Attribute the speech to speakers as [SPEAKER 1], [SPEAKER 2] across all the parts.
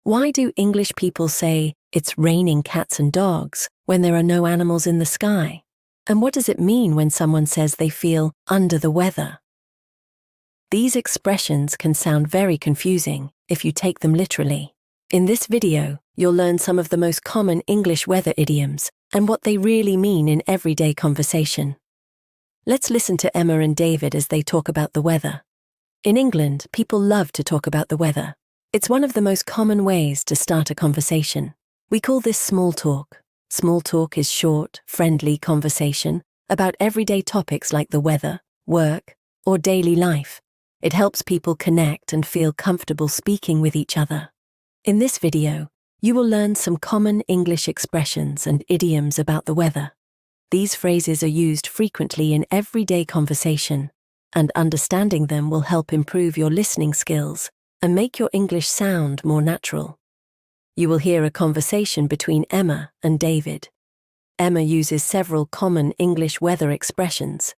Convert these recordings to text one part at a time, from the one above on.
[SPEAKER 1] Why do English people say it's raining cats and dogs when there are no animals in the sky? And what does it mean when someone says they feel under the weather? These expressions can sound very confusing if you take them literally. In this video, you'll learn some of the most common English weather idioms and what they really mean in everyday conversation. Let's listen to Emma and David as they talk about the weather. In England, people love to talk about the weather. It's one of the most common ways to start a conversation. We call this small talk. Small talk is short, friendly conversation about everyday topics like the weather, work, or daily life. It helps people connect and feel comfortable speaking with each other. In this video, you will learn some common English expressions and idioms about the weather. These phrases are used frequently in everyday conversation, and understanding them will help improve your listening skills and make your English sound more natural. You will hear a conversation between Emma and David. Emma uses several common English weather expressions.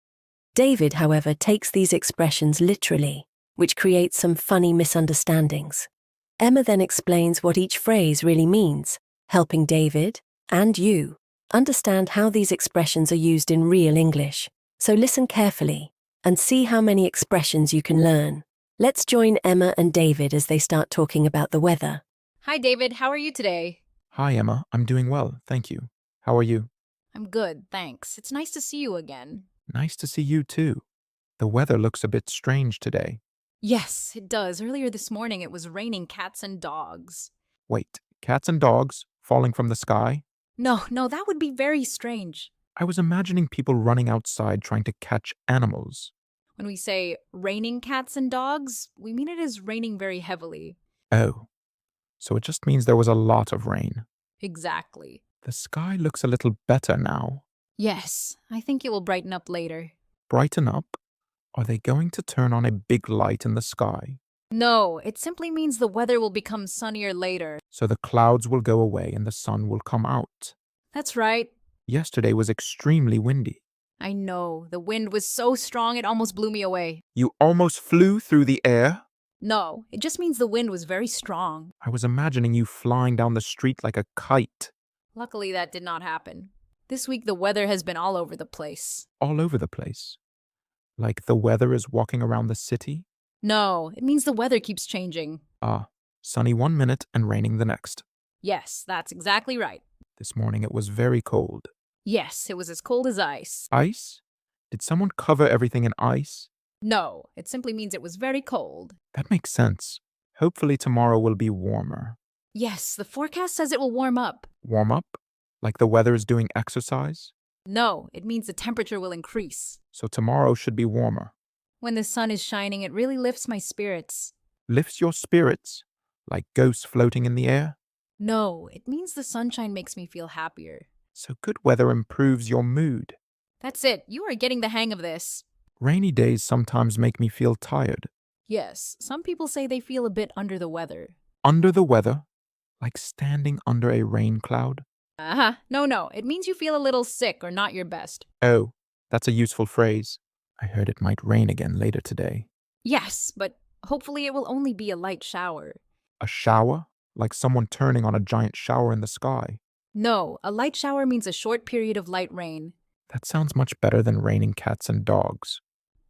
[SPEAKER 1] David, however, takes these expressions literally, which creates some funny misunderstandings. Emma then explains what each phrase really means, helping David and you understand how these expressions are used in real English. So listen carefully and see how many expressions you can learn. Let's join Emma and David as they start talking about the weather.
[SPEAKER 2] Hi, David. How are you today?
[SPEAKER 3] Hi, Emma. I'm doing well, thank you. How are you?
[SPEAKER 2] I'm good, thanks. It's nice to see you again.
[SPEAKER 3] Nice to see you too. The weather looks a bit strange today.
[SPEAKER 2] Yes, it does. Earlier this morning, it was raining cats and dogs.
[SPEAKER 3] Wait, cats and dogs falling from the sky?
[SPEAKER 2] No, that would be very strange.
[SPEAKER 3] I was imagining people running outside trying to catch animals.
[SPEAKER 2] When we say raining cats and dogs, we mean it is raining very heavily.
[SPEAKER 3] Oh, so it just means there was a lot of rain.
[SPEAKER 2] Exactly.
[SPEAKER 3] The sky looks a little better now.
[SPEAKER 2] Yes, I think it will brighten up later.
[SPEAKER 3] Brighten up? Are they going to turn on a big light in the sky?
[SPEAKER 2] No, it simply means the weather will become sunnier later.
[SPEAKER 3] So the clouds will go away and the sun will come out.
[SPEAKER 2] That's right.
[SPEAKER 3] Yesterday was extremely windy.
[SPEAKER 2] I know. The wind was so strong it almost blew me away.
[SPEAKER 3] You almost flew through the air?
[SPEAKER 2] No, it just means the wind was very strong.
[SPEAKER 3] I was imagining you flying down the street like a kite.
[SPEAKER 2] Luckily, that did not happen. This week, the weather has been all over the place.
[SPEAKER 3] All over the place. Like the weather is walking around the city?
[SPEAKER 2] No, it means the weather keeps changing.
[SPEAKER 3] Ah, sunny 1 minute and raining the next.
[SPEAKER 2] Yes, that's exactly right.
[SPEAKER 3] This morning it was very cold.
[SPEAKER 2] Yes, it was as cold as ice.
[SPEAKER 3] Ice? Did someone cover everything in ice?
[SPEAKER 2] No, it simply means it was very cold.
[SPEAKER 3] That makes sense. Hopefully tomorrow will be warmer.
[SPEAKER 2] Yes, the forecast says it will warm up.
[SPEAKER 3] Warm up? Like the weather is doing exercise?
[SPEAKER 2] No, it means the temperature will increase.
[SPEAKER 3] So tomorrow should be warmer.
[SPEAKER 2] When the sun is shining, it really lifts my spirits.
[SPEAKER 3] Lifts your spirits? Like ghosts floating in the air?
[SPEAKER 2] No, it means the sunshine makes me feel happier.
[SPEAKER 3] So good weather improves your mood.
[SPEAKER 2] That's it. You are getting the hang of this.
[SPEAKER 3] Rainy days sometimes make me feel tired.
[SPEAKER 2] Yes, some people say they feel a bit under the weather.
[SPEAKER 3] Under the weather? Like standing under a rain cloud?
[SPEAKER 2] No, it means you feel a little sick or not your best.
[SPEAKER 3] Oh, that's a useful phrase. I heard it might rain again later today.
[SPEAKER 2] Yes, but hopefully it will only be a light shower.
[SPEAKER 3] A shower? Like someone turning on a giant shower in the sky.
[SPEAKER 2] No, a light shower means a short period of light rain.
[SPEAKER 3] That sounds much better than raining cats and dogs.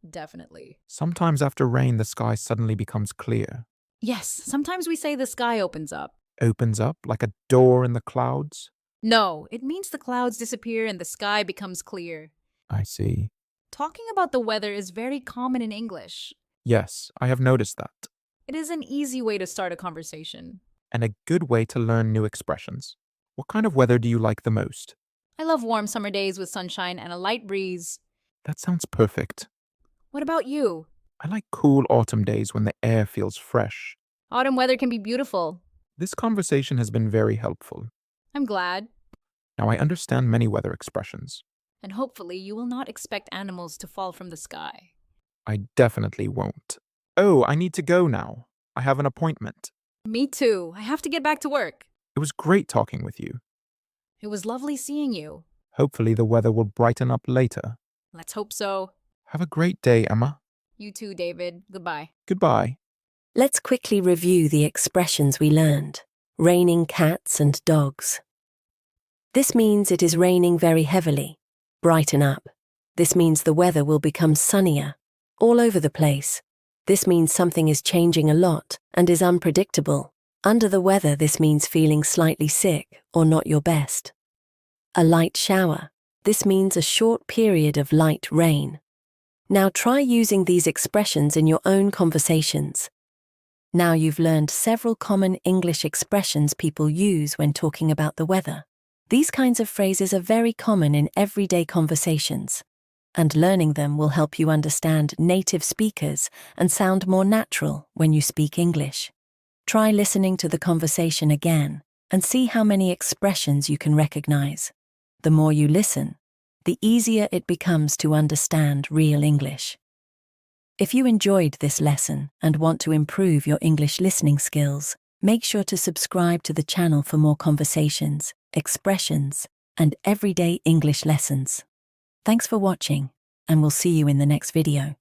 [SPEAKER 2] Definitely.
[SPEAKER 3] Sometimes after rain, the sky suddenly becomes clear.
[SPEAKER 2] Yes, sometimes we say the sky opens up.
[SPEAKER 3] Opens up like a door in the clouds?
[SPEAKER 2] No, it means the clouds disappear and the sky becomes clear.
[SPEAKER 3] I see.
[SPEAKER 2] Talking about the weather is very common in English.
[SPEAKER 3] Yes, I have noticed that.
[SPEAKER 2] It is an easy way to start a conversation.
[SPEAKER 3] And a good way to learn new expressions. What kind of weather do you like the most?
[SPEAKER 2] I love warm summer days with sunshine and a light breeze.
[SPEAKER 3] That sounds perfect.
[SPEAKER 2] What about you?
[SPEAKER 3] I like cool autumn days when the air feels fresh.
[SPEAKER 2] Autumn weather can be beautiful.
[SPEAKER 3] This conversation has been very helpful.
[SPEAKER 2] I'm glad.
[SPEAKER 3] Now I understand many weather expressions.
[SPEAKER 2] And hopefully you will not expect animals to fall from the sky.
[SPEAKER 3] I definitely won't. Oh, I need to go now. I have an appointment.
[SPEAKER 2] Me too. I have to get back to work.
[SPEAKER 3] It was great talking with you.
[SPEAKER 2] It was lovely seeing you.
[SPEAKER 3] Hopefully the weather will brighten up later.
[SPEAKER 2] Let's hope so.
[SPEAKER 3] Have a great day, Emma.
[SPEAKER 2] You too, David. Goodbye.
[SPEAKER 3] Goodbye.
[SPEAKER 1] Let's quickly review the expressions we learned. raining cats and dogs. This means it is raining very heavily. Brighten up. This means the weather will become sunnier. All over the place. This means something is changing a lot and is unpredictable. Under the weather, this means feeling slightly sick or not your best. A light shower. This means a short period of light rain. Now try using these expressions in your own conversations. Now you've learned several common English expressions people use when talking about the weather. These kinds of phrases are very common in everyday conversations, and learning them will help you understand native speakers and sound more natural when you speak English. Try listening to the conversation again and see how many expressions you can recognize. The more you listen, the easier it becomes to understand real English. If you enjoyed this lesson and want to improve your English listening skills, make sure to subscribe to the channel for more conversations, expressions, and everyday English lessons. Thanks for watching, and we'll see you in the next video.